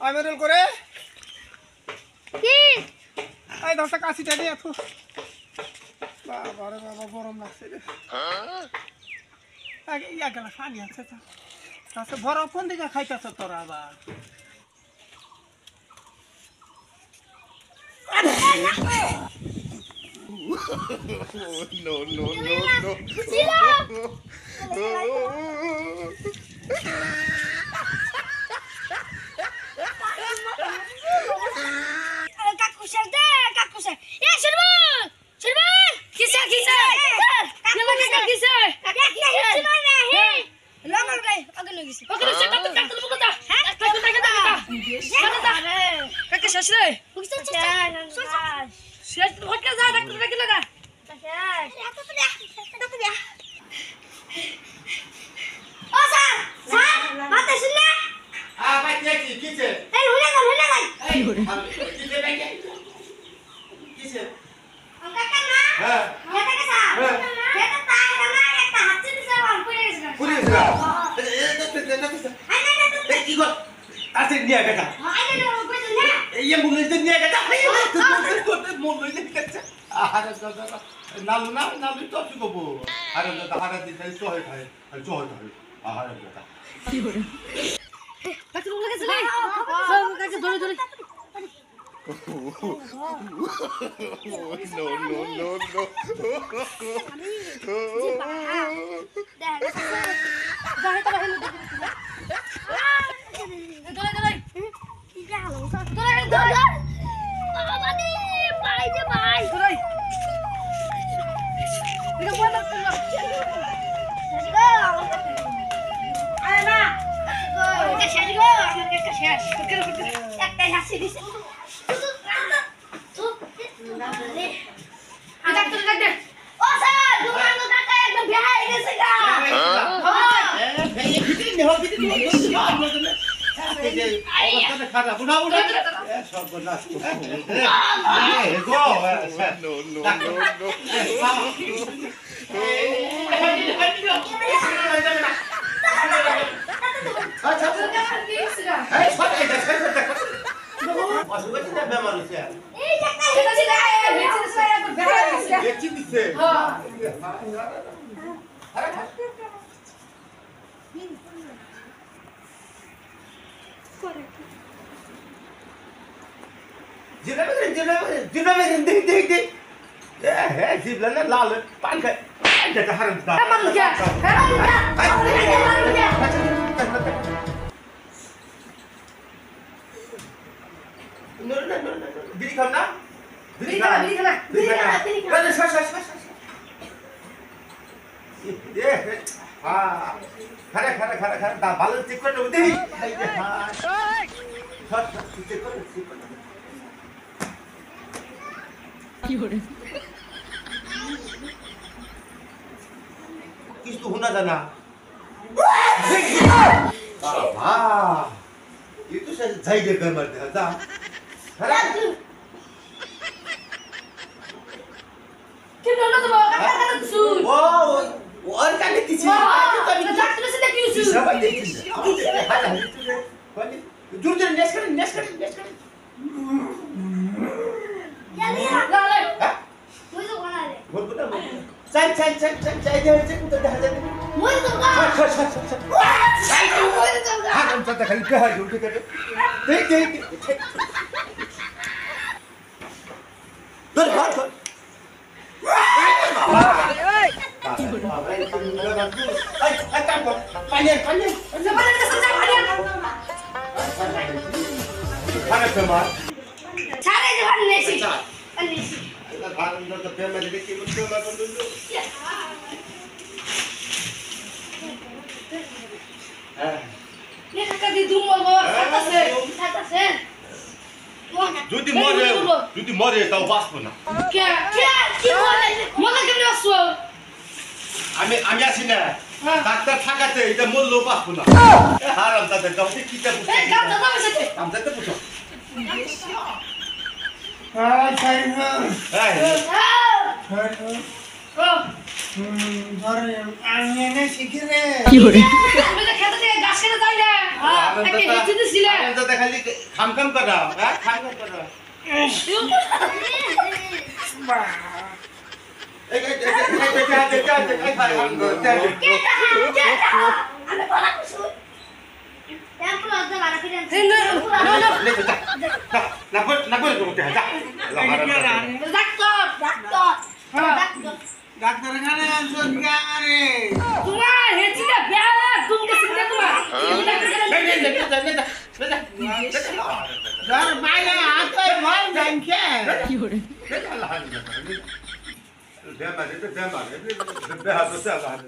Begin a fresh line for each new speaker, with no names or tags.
আমেরুল করে
কি
এই দশটা কাশিটা নিয়ে এত বাবা রে বাবা গরম লাগছে রে আগে ইয়া গেল পানি আছে তো আচ্ছা বরফ কোন দিকে খাইতেছ তোরা আবার
no, no, no, no.
কাকুসা দে কাকুসা এ শরবল শরবল কিসা কিসা কিসা কিসা হে লঙ্গল গাই অগন গিস অগন সে কত কাকল মুকতা হ্যাঁ কাকল কাকল কাকে শেষ রে কিসা শেষ হটকে যা ডাক্তার ডাকি লাগা ও স্যার স্যার মাতে শুনে
ভাই কিছে
এই হুলে গল
কিছে ভাই কিছে
কাকা না
হ্যাঁ
এটা কে স্যার এটা তাই না একটা হাতে দিছে আর পড়ে গেছে
পুরি এটা কি গো আছে নিয়ে গেটা
আইলে না কইছ না
এই অ্যাম্বুলেন্স নিয়ে গেটা মন লইলে গেছে আরে দাদা নালু না নালু তো কি গো আরে দাদা হারা দিতে তো হয় আরে দাদা
কি করে কাকে বলে গেছে রে সব কাকে ধরে ধরে
no, no, no, no. খারাপ উঠা উঠা সব বদলাস no no no আচ্ছা এই সব এটা অসুবিধা বেমার হইছে
এই একটা হেছে রে হেছে রে একবার বেড়া দিছে
দেখি দিছে
হ্যাঁ
আরে জিনাবে দেখ হ্যাঁ জিবলা লাল পান খায় এটা হারাম দা
মারু কে
no বিড়ি খাও না
বিড়ি খানা
খারা ভালো চেক করে নেবো দেখি চেক করে
কি করে
কিছু হোনা জানা ये तो शायद जाइए कर मरते हैं जा
क्या बोला तो काका सु
वो और क्या लेती थी
डॉक्टर से देखियो सु
सब देखती है हां कौन दूर दूर नेस कर
ला ले
हां
मुझे तो बना ले
बोल बोल चाय दे कुछ दे दे
मुझे तो का
हां हम तो खाली पे है उल्टे कर देख दूर भाग Panjang.
Sebenarnya selesai kalian.
Mana teman?
Cara jalan nasi. Nasi.
Kita barang untuk teman jadi kita coba dulu.
Ya. Ini kakak di rumah bawa atasnya.
Jadi mare tahu pas pun.
क्या बोले मला केमने वासो
আমি আছি না ডাক্তার থাকাতে এটা মূল লোক পাস না হারাম দাদা দাও কি তা বুঝতে
ए काम दादा बसते
কাম করতে বুঝো
হ্যাঁ সাইমা
ओ
ধরে আমি এনে শিখি রে
কি করে তুমি তো খেতে থেকে কেটে যাইলে একটা হেঁচে দিছিলে
দাদা খালি খাম করা হ্যাঁ খাম করা
ডাক্তারখানে আনছেন গাঙারে
তোমার হেঁচিটা বেলা তুমি সিঙ্গে তোমার
যার বাইরে হাতে ভয় জানছে
বেমার